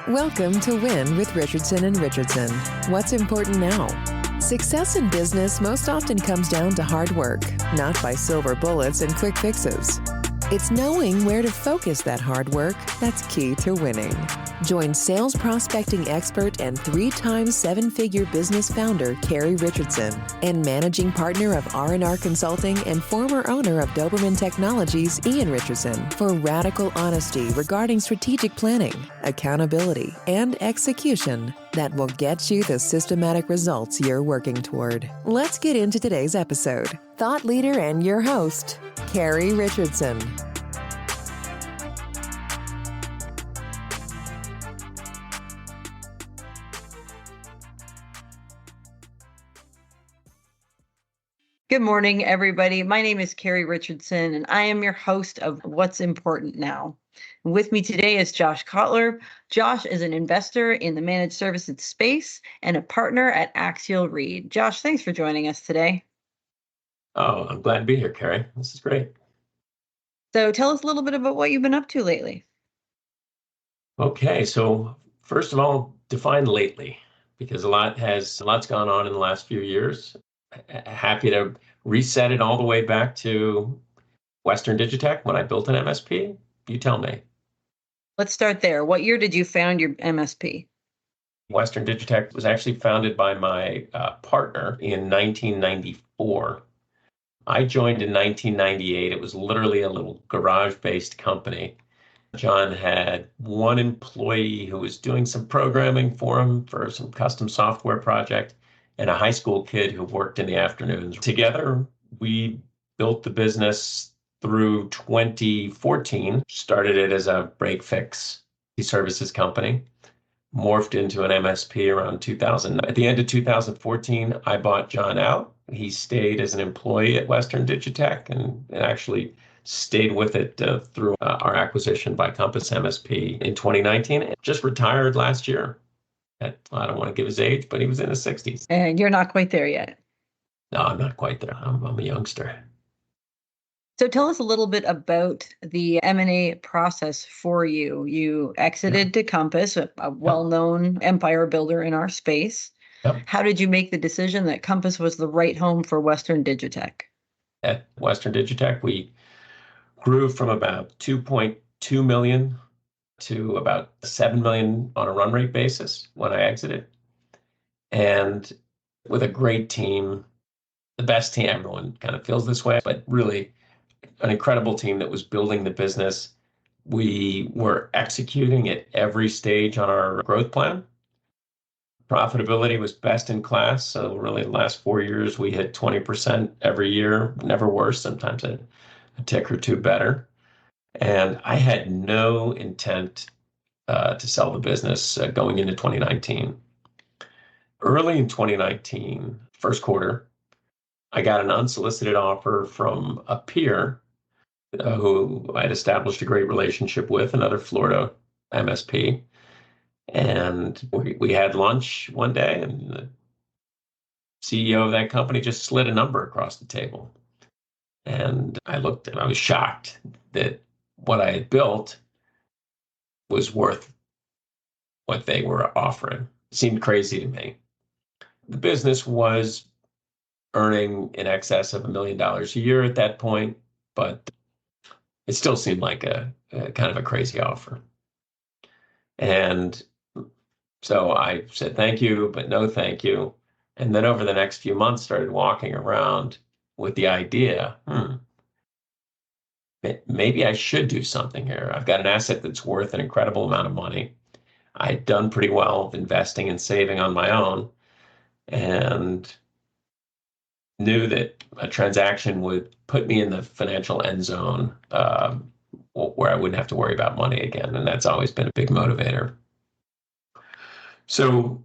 Welcome to Win with Richardson and Richardson. What's important now? Success in business most often comes down to hard work, not by silver bullets and quick fixes. It's knowing where to focus that hard work that's key to winning. Join sales prospecting expert and 3-time seven-figure business founder Carrie Richardson and managing partner of R&R Consulting and former owner of Doberman Technologies, Ian Richardson, for radical honesty regarding strategic planning, accountability, and execution that will get you the systematic results you're working toward. Let's get into today's episode. Thought leader and your host, Carrie Richardson. Good morning, everybody. My name is Carrie Richardson, and I am your host of What's Important Now. With me today is Josh Kotler. Josh is an investor in the managed services space and a partner at Axial Reed. Josh, thanks for joining us today. Oh, I'm glad to be here, Carrie. This is great. So tell us a little bit about what you've been up to lately. Okay, so first of all, define lately, because a lot's gone on in the last few years. Happy to reset it all the way back to Western Digitech when I built an MSP. You tell me. Let's start there. What year did you found your MSP? Western Digitech was actually founded by my partner in 1994. I joined in 1998. It was literally a little garage-based company. John had one employee who was doing some programming for him for some custom software project, and a high school kid who worked in the afternoons. Together, we built the business through 2014, started it as a break-fix services company, morphed into an MSP around 2000. At the end of 2014, I bought John out. He stayed as an employee at Western Digitech and actually stayed with it through our acquisition by Compass MSP in 2019, and just retired last year. I don't want to give his age, but he was in his 60s. And you're not quite there yet. No, I'm not quite there. I'm a youngster. So tell us a little bit about the M&A process for you. You exited to Compass, a well-known empire builder in our space. Yep. How did you make the decision that Compass was the right home for Western Digitech? At Western Digitech, we grew from about 2.2 million to about 7 million on a run rate basis when I exited. And with a great team, the best team, everyone kind of feels this way, but really an incredible team that was building the business. We were executing at every stage on our growth plan. Profitability was best in class. So really the last 4 years, we hit 20% every year, never worse, sometimes a tick or two better. And I had no intent to sell the business going into 2019. Early in 2019, first quarter, I got an unsolicited offer from a peer who I had established a great relationship with, another Florida MSP. And we had lunch one day, and the CEO of that company just slid a number across the table. And I looked and I was shocked that what I had built was worth what they were offering. It seemed crazy to me. The business was earning in excess of $1 million a year at that point, but it still seemed like a kind of a crazy offer. And so I said, thank you, but no thank you. And then over the next few months, started walking around with the idea, maybe I should do something here. I've got an asset that's worth an incredible amount of money. I had done pretty well investing and saving on my own, and knew that a transaction would put me in the financial end zone where I wouldn't have to worry about money again. And that's always been a big motivator. So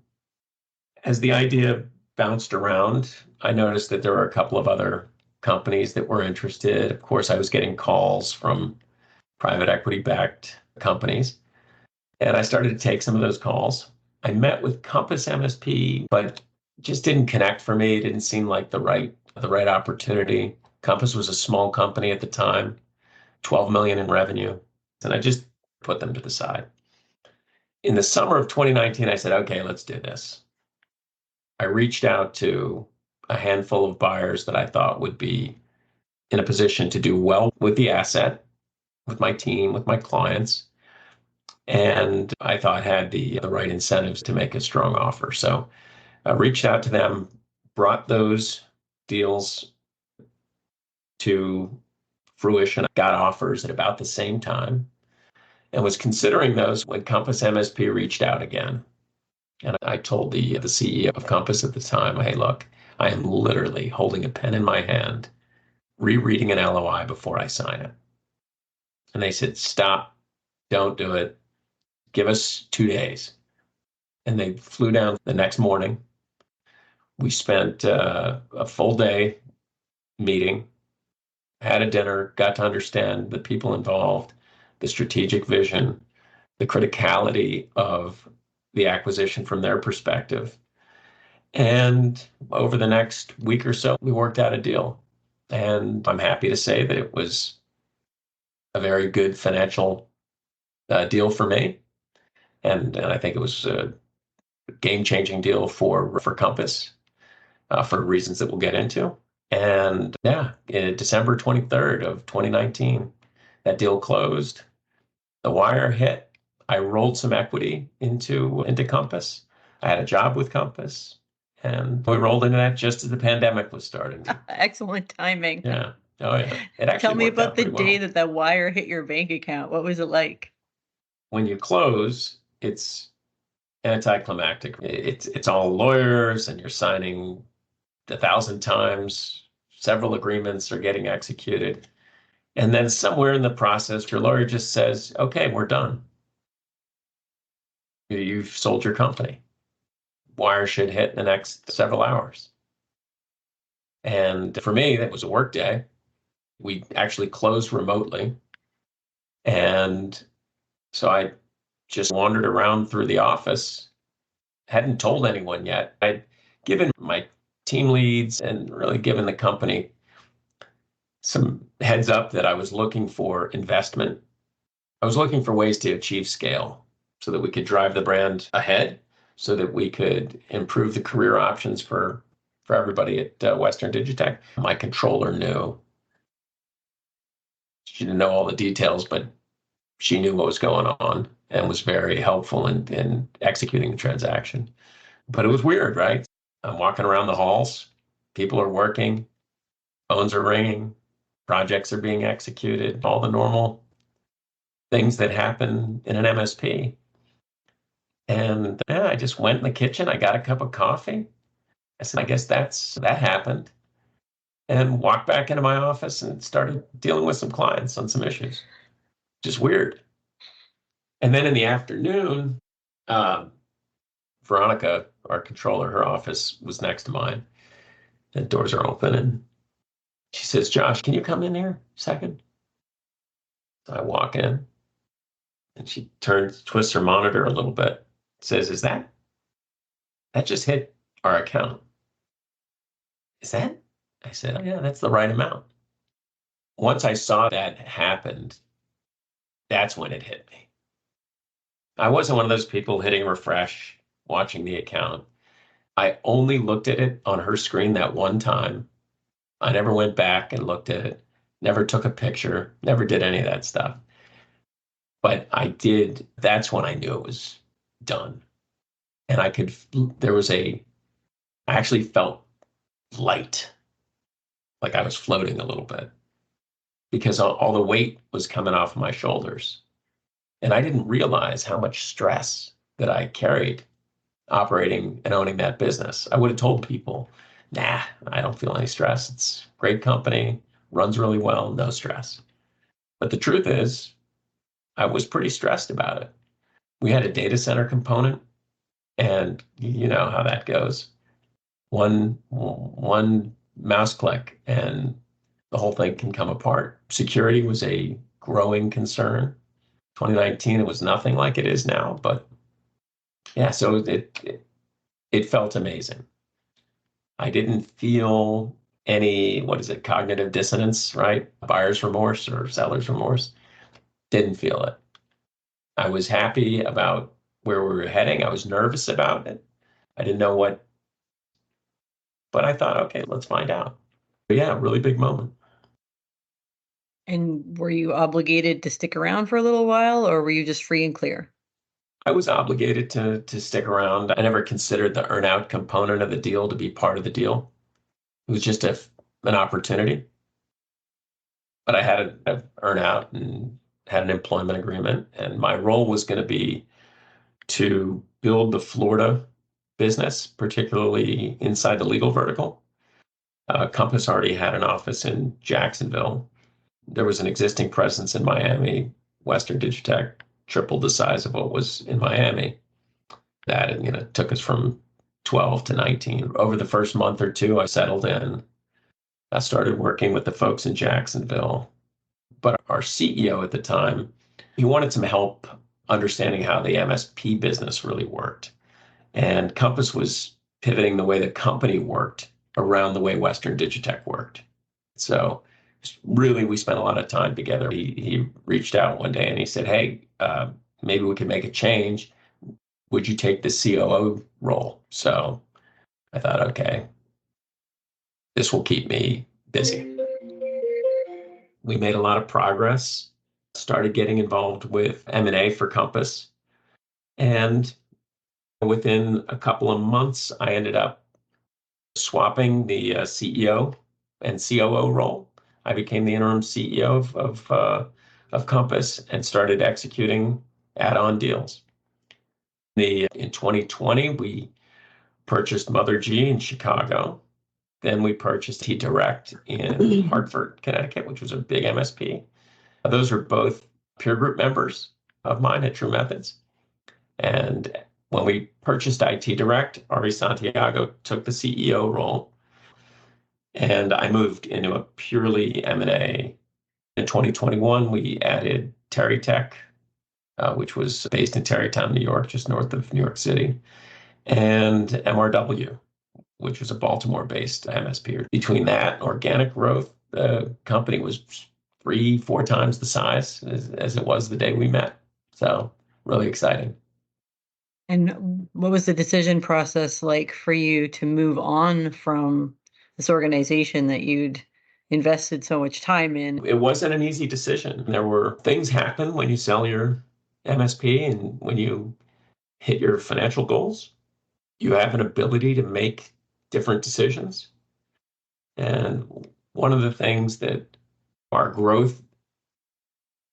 as the idea bounced around, I noticed that there were a couple of other companies that were interested. Of course, I was getting calls from private equity-backed companies, and I started to take some of those calls. I met with Compass MSP, but just didn't connect for me. It didn't seem like the right opportunity. Compass was a small company at the time, 12 million in revenue, and I just put them to the side. in the summer of 2019, I said, okay, let's do this. I reached out to a handful of buyers that I thought would be in a position to do well with the asset, with my team, with my clients. And I thought had the right incentives to make a strong offer. So I reached out to them, brought those deals to fruition, got offers at about the same time, and was considering those when Compass MSP reached out again. And I told the CEO of Compass at the time, hey, look, I am literally holding a pen in my hand, rereading an LOI before I sign it. And they said, stop, don't do it. Give us 2 days. And they flew down the next morning. We spent a full day meeting, had a dinner, got to understand the people involved, the strategic vision, the criticality of the acquisition from their perspective. And over the next week or so, we worked out a deal. And I'm happy to say that it was a very good financial deal for me. And I think it was a game-changing deal for Compass for reasons that we'll get into. And yeah, December 23rd of 2019, that deal closed. The wire hit. I rolled some equity into Compass. I had a job with Compass, and we rolled into that just as the pandemic was starting. Excellent timing. Yeah. Oh, yeah. It actually Tell me worked out about the pretty day well. that that wire hit your bank account. What was it like? When you close, it's anticlimactic. It's all lawyers, and you're signing 1,000 times. Several agreements are getting executed. And then somewhere in the process, your lawyer just says, okay, we're done. You've sold your company. Wire should hit in the next several hours. And for me, that was a work day. We actually closed remotely. And so I just wandered around through the office, hadn't told anyone yet. I'd given my team leads and really given the company some heads up that I was looking for investment. I was looking for ways to achieve scale so that we could drive the brand ahead, so that we could improve the career options for everybody at Western Digitech. My controller knew. She didn't know all the details, but she knew what was going on and was very helpful in executing the transaction. But it was weird, right? I'm walking around the halls. People are working. Phones are ringing. Projects are being executed. All the normal things that happen in an MSP. And yeah, I just went in the kitchen. I got a cup of coffee. I said, I guess that happened. And walked back into my office and started dealing with some clients on some issues. Just weird. And then in the afternoon, Veronica, our controller, her office was next to mine. The doors are open, and she says, Josh, can you come in here a second? So I walk in, and she twists her monitor a little bit, says, that just hit our account. Is that? I said, oh, yeah, that's the right amount. Once I saw that happened, that's when it hit me. I wasn't one of those people hitting refresh, watching the account. I only looked at it on her screen that one time. I never went back and looked at it, never took a picture, never did any of that stuff. But I did, that's when I knew it was done. And I actually felt light, like I was floating a little bit, because all the weight was coming off my shoulders. And I didn't realize how much stress that I carried operating and owning that business. I would have told people, nah, I don't feel any stress. It's a great company, runs really well, no stress. But the truth is, I was pretty stressed about it. We had a data center component, and you know how that goes. One mouse click and the whole thing can come apart. Security was a growing concern. 2019, it was nothing like it is now, but yeah, so it felt amazing. I didn't feel any, cognitive dissonance, right? Buyer's remorse or seller's remorse. Didn't feel it. I was happy about where we were heading. I was nervous about it. I didn't know what, but I thought, okay, let's find out. But yeah, really big moment. And were you obligated to stick around for a little while, or were you just free and clear? I was obligated to stick around. I never considered the earnout component of the deal to be part of the deal. It was just an opportunity. But I had an earnout and had an employment agreement, and my role was going to be to build the Florida business, particularly inside the legal vertical. Compass already had an office in Jacksonville. There was an existing presence in Miami. Western Digitech tripled the size of what was in Miami. That, took us from 12 to 19. Over the first month or two, I settled in. I started working with the folks in Jacksonville. But our CEO at the time, he wanted some help understanding how the MSP business really worked. And Compass was pivoting the way the company worked around the way Western Digitech worked. So really, we spent a lot of time together. He reached out one day and he said, hey, maybe we could make a change. Would you take the COO role? So I thought, okay, this will keep me busy. We made a lot of progress, started getting involved with M&A for Compass. And within a couple of months, I ended up swapping the CEO and COO role. I became the interim CEO of Compass and started executing add-on deals. In 2020, we purchased Mother G in Chicago. Then we purchased IT Direct in Hartford, Connecticut, which was a big MSP. Those are both peer group members of mine at True Methods. And when we purchased IT Direct, Ari Santiago took the CEO role. And I moved into a purely M&A. In 2021, we added Terrytech, which was based in Tarrytown, New York, just north of New York City, and MRW, which was a Baltimore-based MSP. Between that and organic growth, the company was 3-4 times the size as it was the day we met. So really exciting. And what was the decision process like for you to move on from this organization that you'd invested so much time in? It wasn't an easy decision. There were things happen when you sell your MSP and when you hit your financial goals. You have an ability to make different decisions. And one of the things that our growth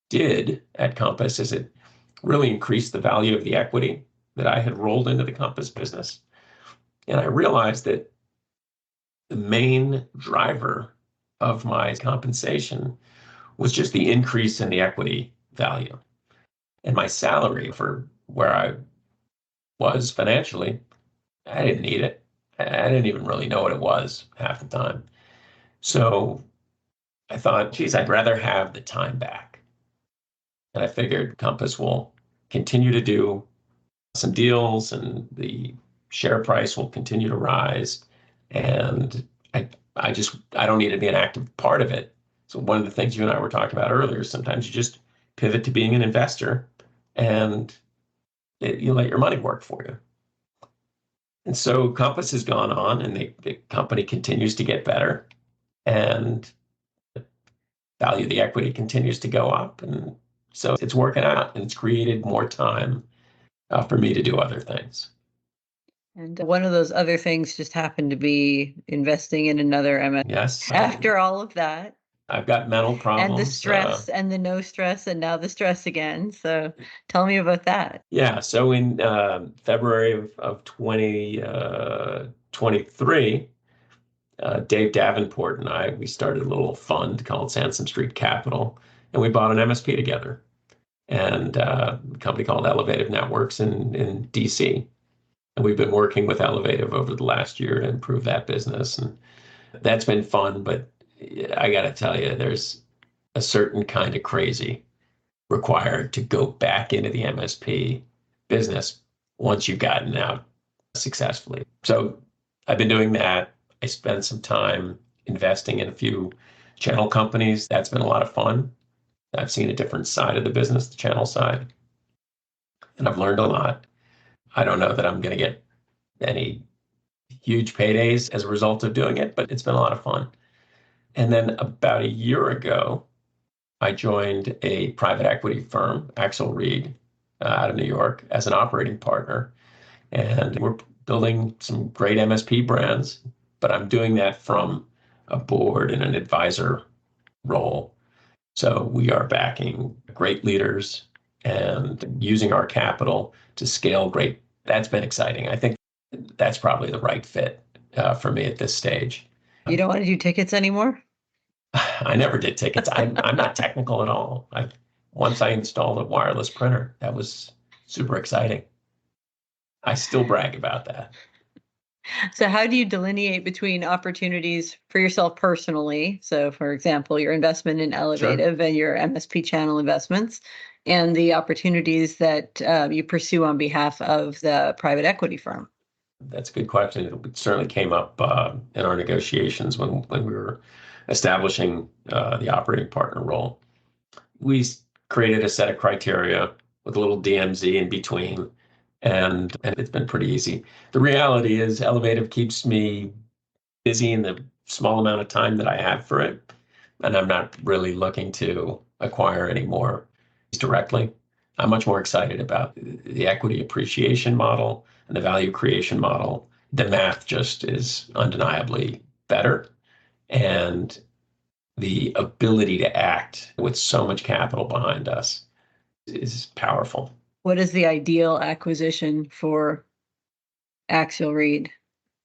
did at Compass is it really increased the value of the equity that I had rolled into the Compass business. And I realized that the main driver of my compensation was just the increase in the equity value. And my salary for where I was financially, I didn't need it. I didn't even really know what it was half the time. So I thought, geez, I'd rather have the time back. And I figured Compass will continue to do some deals and the share price will continue to rise. And I don't need to be an active part of it. So one of the things you and I were talking about earlier, sometimes you just pivot to being an investor and you let your money work for you. And so Compass has gone on and the company continues to get better and the value of the equity continues to go up. And so it's working out and it's created more time for me to do other things. And one of those other things just happened to be investing in another MS. Yes. After all of that. I've got mental problems. And the stress and the no stress and now the stress again. So tell me about that. Yeah. So in February of 2023, Dave Davenport and we started a little fund called Sansom Street Capital, and we bought an MSP together, and a company called Elevative Networks in DC. And we've been working with Elevative over the last year to improve that business, and that's been fun. But I got to tell you, there's a certain kind of crazy required to go back into the MSP business once you've gotten out successfully. So I've been doing that. I spent some time investing in a few channel companies. That's been a lot of fun. I've seen a different side of the business, the channel side, and I've learned a lot. I don't know that I'm going to get any huge paydays as a result of doing it, but it's been a lot of fun. And then about a year ago, I joined a private equity firm, Axel Reed, out of New York, as an operating partner. And we're building some great MSP brands, but I'm doing that from a board and an advisor role. So we are backing great leaders and using our capital to scale great. That's been exciting. I think that's probably the right fit for me at this stage. You don't want to do tickets anymore? I never did tickets. I'm not technical at all. Once I installed a wireless printer, that was super exciting. I still brag about that. So how do you delineate between opportunities for yourself personally? So for example, your investment in Elevative and your MSP channel investments, and the opportunities that you pursue on behalf of the private equity firm? That's a good question. It certainly came up in our negotiations when we were establishing the operating partner role. We created a set of criteria with a little DMZ in between, and it's been pretty easy. The reality is Elevative keeps me busy in the small amount of time that I have for it, and I'm not really looking to acquire any more directly. I'm much more excited about the equity appreciation model and the value creation model. The math just is undeniably better, and the ability to act with so much capital behind us is powerful. What is the ideal acquisition for Axel Reed?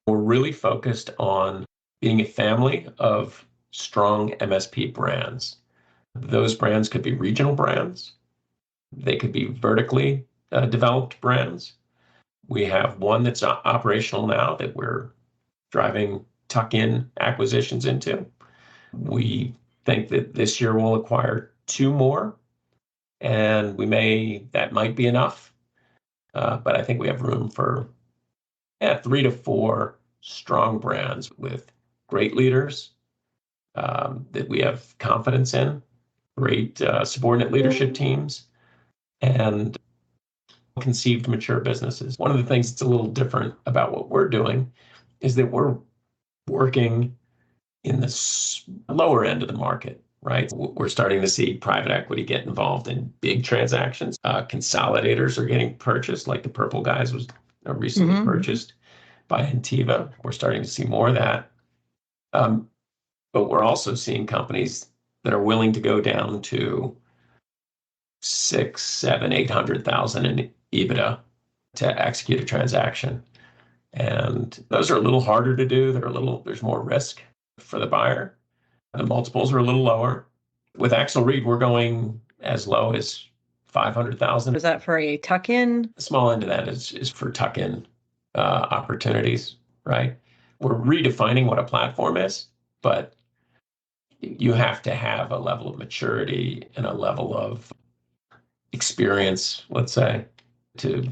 We're really focused on being a family of strong MSP brands. Those brands could be regional brands. They could be vertically developed brands. We have one that's operational now that we're driving tuck-in acquisitions into. We think that this year we'll acquire 2 more, and that might be enough. But I think we have room for 3 to 4 strong brands with great leaders that we have confidence in, great subordinate leadership teams, and conceived mature businesses. One of the things that's a little different about what we're doing is that we're working in the lower end of the market, right? We're starting to see private equity get involved in big transactions. Consolidators are getting purchased, like the Purple Guys was recently purchased by Intiva. We're starting to see more of that. But we're also seeing companies that are willing to go down to 6, 7, 800,000 in EBITDA to execute a transaction. And those are a little harder to do. There's more risk for the buyer. The multiples are a little lower. With Axel Reed, we're going as low as 500,000. Is that for a tuck-in? The small end of that is for tuck-in opportunities, right? We're redefining what a platform is, but you have to have a level of maturity and a level of experience, let's say, to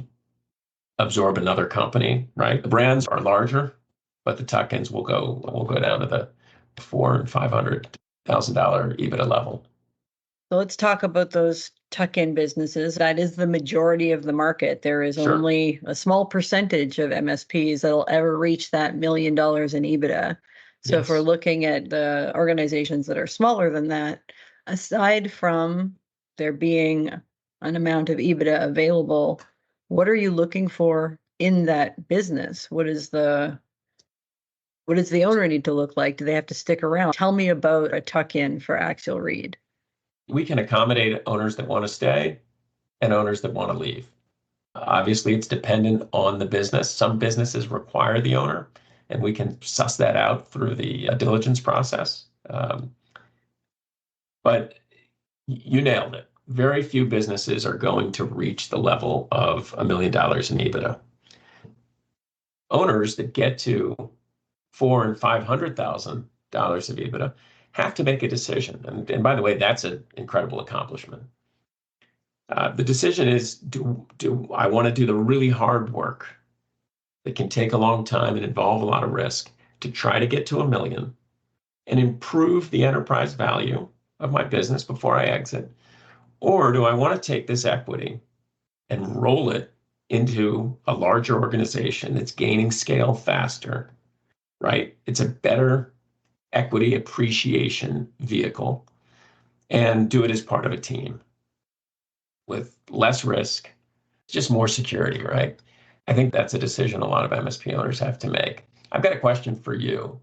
absorb another company, right? The brands are larger, but the tuck-ins will go down to the $400,000 and $500,000 EBITDA level. So let's talk about those tuck-in businesses. That is the majority of the market. There is only a small percentage of MSPs that'll ever reach that $1 million in EBITDA. So if we're looking at the organizations that are smaller than that, aside from there being an amount of EBITDA available, what are you looking for in that business? What does the owner need to look like? Do they have to stick around? Tell me about a tuck-in for Axel Reed. We can accommodate owners that want to stay and owners that want to leave. Obviously, it's dependent on the business. Some businesses require the owner, and we can suss that out through the diligence process. But you nailed it. Very few businesses are going to reach the level of $1 million in EBITDA. Owners that get to $400,000 and $500,000 of EBITDA have to make a decision. And by the way, that's an incredible accomplishment. The decision is, do I want to do the really hard work that can take a long time and involve a lot of risk to try to get to $1 million and improve the enterprise value of my business before I exit? Or do I want to take this equity and roll it into a larger organization that's gaining scale faster, right? It's a better equity appreciation vehicle, and do it as part of a team with less risk, just more security, right? I think that's a decision a lot of MSP owners have to make. I've got a question for you.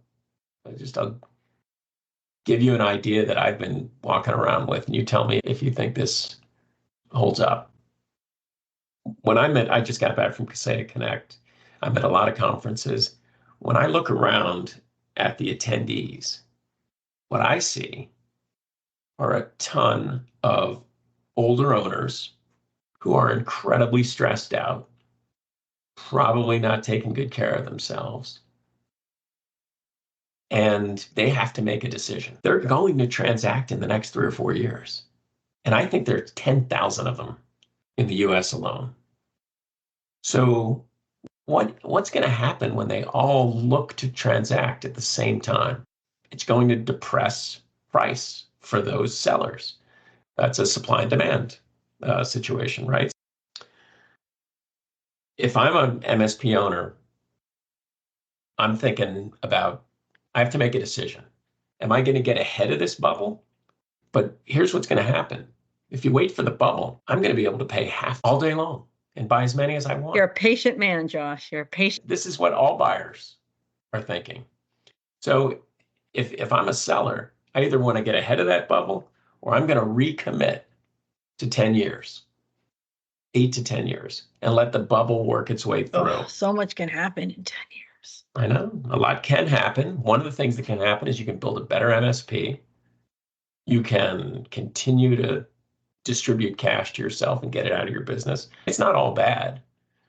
I'll give you an idea that I've been walking around with, and you tell me if you think this holds up. I just got back from Caseta Connect. I'm at a lot of conferences. When I look around at the attendees, what I see are a ton of older owners who are incredibly stressed out, probably not taking good care of themselves. And they have to make a decision. They're going to transact in the next 3 or 4 years. And I think there's 10,000 of them in the US alone. So what's going to happen when they all look to transact at the same time? It's going to depress price for those sellers. That's a supply and demand situation, right? If I'm an MSP owner, I'm thinking about, I have to make a decision. Am I going to get ahead of this bubble? But here's what's going to happen. If you wait for the bubble, I'm going to be able to pay half all day long and buy as many as I want. You're a patient man, Josh. You're a patient. This is what all buyers are thinking. So if I'm a seller, I either want to get ahead of that bubble or I'm going to recommit to 10 years, 8 to 10 years, and let the bubble work its way through. Oh, so much can happen in 10 years. I know. A lot can happen. One of the things that can happen is you can build a better MSP. You can continue to distribute cash to yourself and get it out of your business. It's not all bad.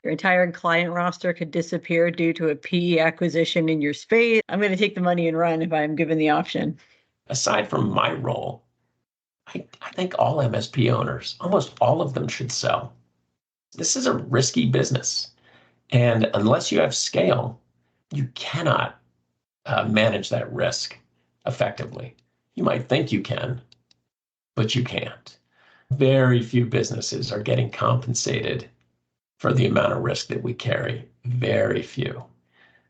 Your entire client roster could disappear due to a PE acquisition in your space. I'm going to take the money and run if I'm given the option. Aside from my role, I think all MSP owners, almost all of them, should sell. This is a risky business. And unless you have scale, you cannot manage that risk effectively. You might think you can, but you can't. Very few businesses are getting compensated for the amount of risk that we carry. Very few.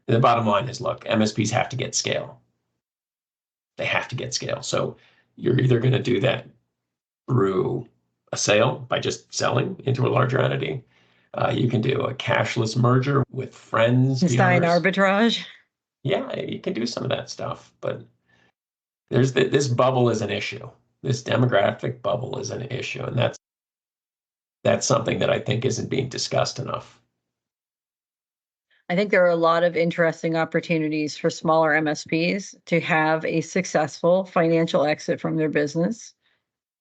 The bottom line is, look, MSPs have to get scale. They have to get scale. So you're either going to do that through a sale by just selling into a larger entity. You can do a cashless merger with friends. Stein arbitrage. Yeah, you can do some of that stuff, but this bubble is an issue. This demographic bubble is an issue, and that's something that I think isn't being discussed enough. I think there are a lot of interesting opportunities for smaller MSPs to have a successful financial exit from their business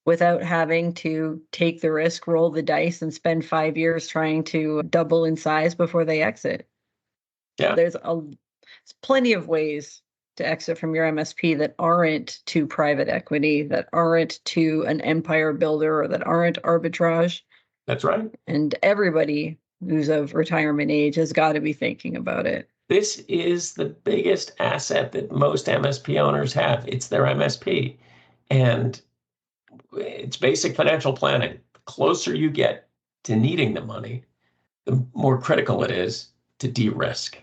without having to take the risk, roll the dice, and spend 5 years trying to double in size before they exit. Yeah. There's plenty of ways to exit from your MSP that aren't to private equity, that aren't to an empire builder, or that aren't arbitrage. That's right. And everybody who's of retirement age has got to be thinking about it. This is the biggest asset that most MSP owners have. It's their MSP. And it's basic financial planning. The closer you get to needing the money, the more critical it is to de-risk.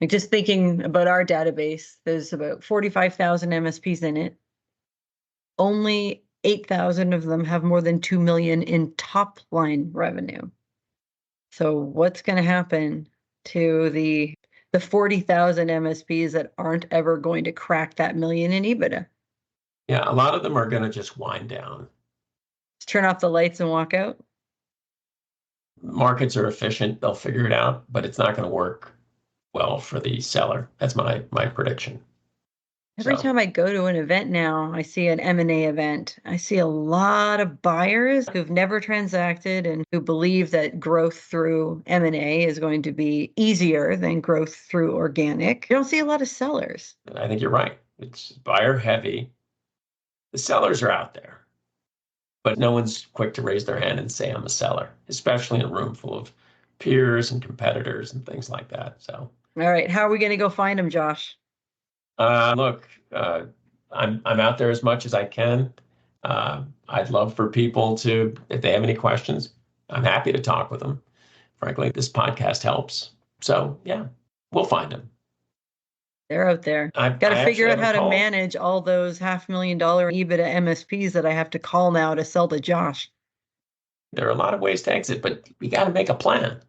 Like, just thinking about our database, there's about 45,000 MSPs in it. Only 8,000 of them have more than 2 million in top line revenue. So what's going to happen to the 40,000 MSPs that aren't ever going to crack that million in EBITDA? Yeah, a lot of them are going to just wind down. Just turn off the lights and walk out. Markets are efficient. They'll figure it out, but it's not going to work well for the seller. That's my prediction. Every time I go to an event now, I see an M&A event. I see a lot of buyers who've never transacted and who believe that growth through M&A is going to be easier than growth through organic. You don't see a lot of sellers. I think you're right. It's buyer heavy. The sellers are out there, but no one's quick to raise their hand and say, I'm a seller, especially in a room full of peers and competitors and things like that. So, all right, how are we going to go find them, Josh? Look, I'm out there as much as I can. I'd love for people to, if they have any questions, I'm happy to talk with them. Frankly, this podcast helps. So yeah, we'll find them. They're out there. Got to figure out how to manage all those $500,000 EBITDA MSPs that I have to call now to sell to Josh. There are a lot of ways to exit, but you got to make a plan.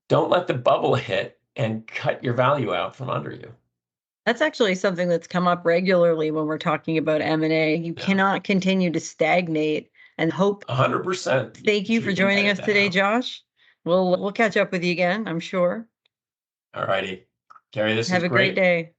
Don't let the bubble hit and cut your value out from under you. That's actually something that's come up regularly when we're talking about M&A. You cannot continue to stagnate and hope. 100%. Thank you for joining us today, Josh. We'll catch up with you again, I'm sure. All righty. Carrie, this is great. Have a great day.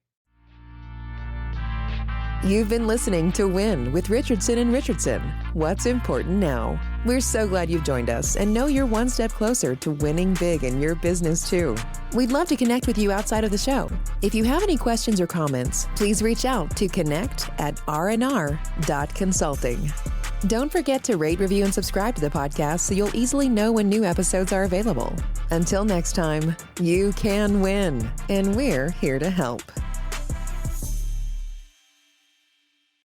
You've been listening to Win with Richardson and Richardson. What's important now? We're so glad you've joined us and know you're one step closer to winning big in your business too. We'd love to connect with you outside of the show. If you have any questions or comments, please reach out to connect@rnr.consulting. Don't forget to rate, review, and subscribe to the podcast so you'll easily know when new episodes are available. Until next time, you can win, and we're here to help.